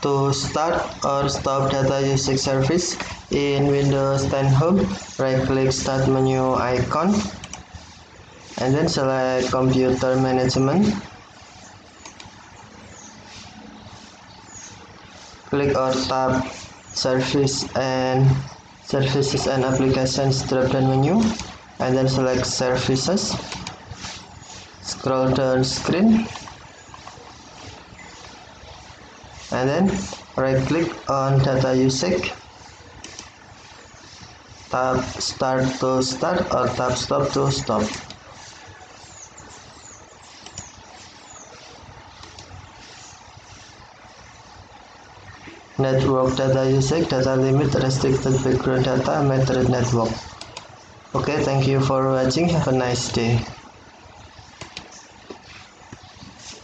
To start or stop data usage service in Windows 10 Home, right-click Start menu icon and then select Computer Management. Click or tap Services and Applications drop-down menu and then select Services. Scroll down screen and then right click on data usage, tap start to start or tap stop to stop. Network data usage, data limit, restricted background data, metered network. Okay, thank you for watching. Have a nice day.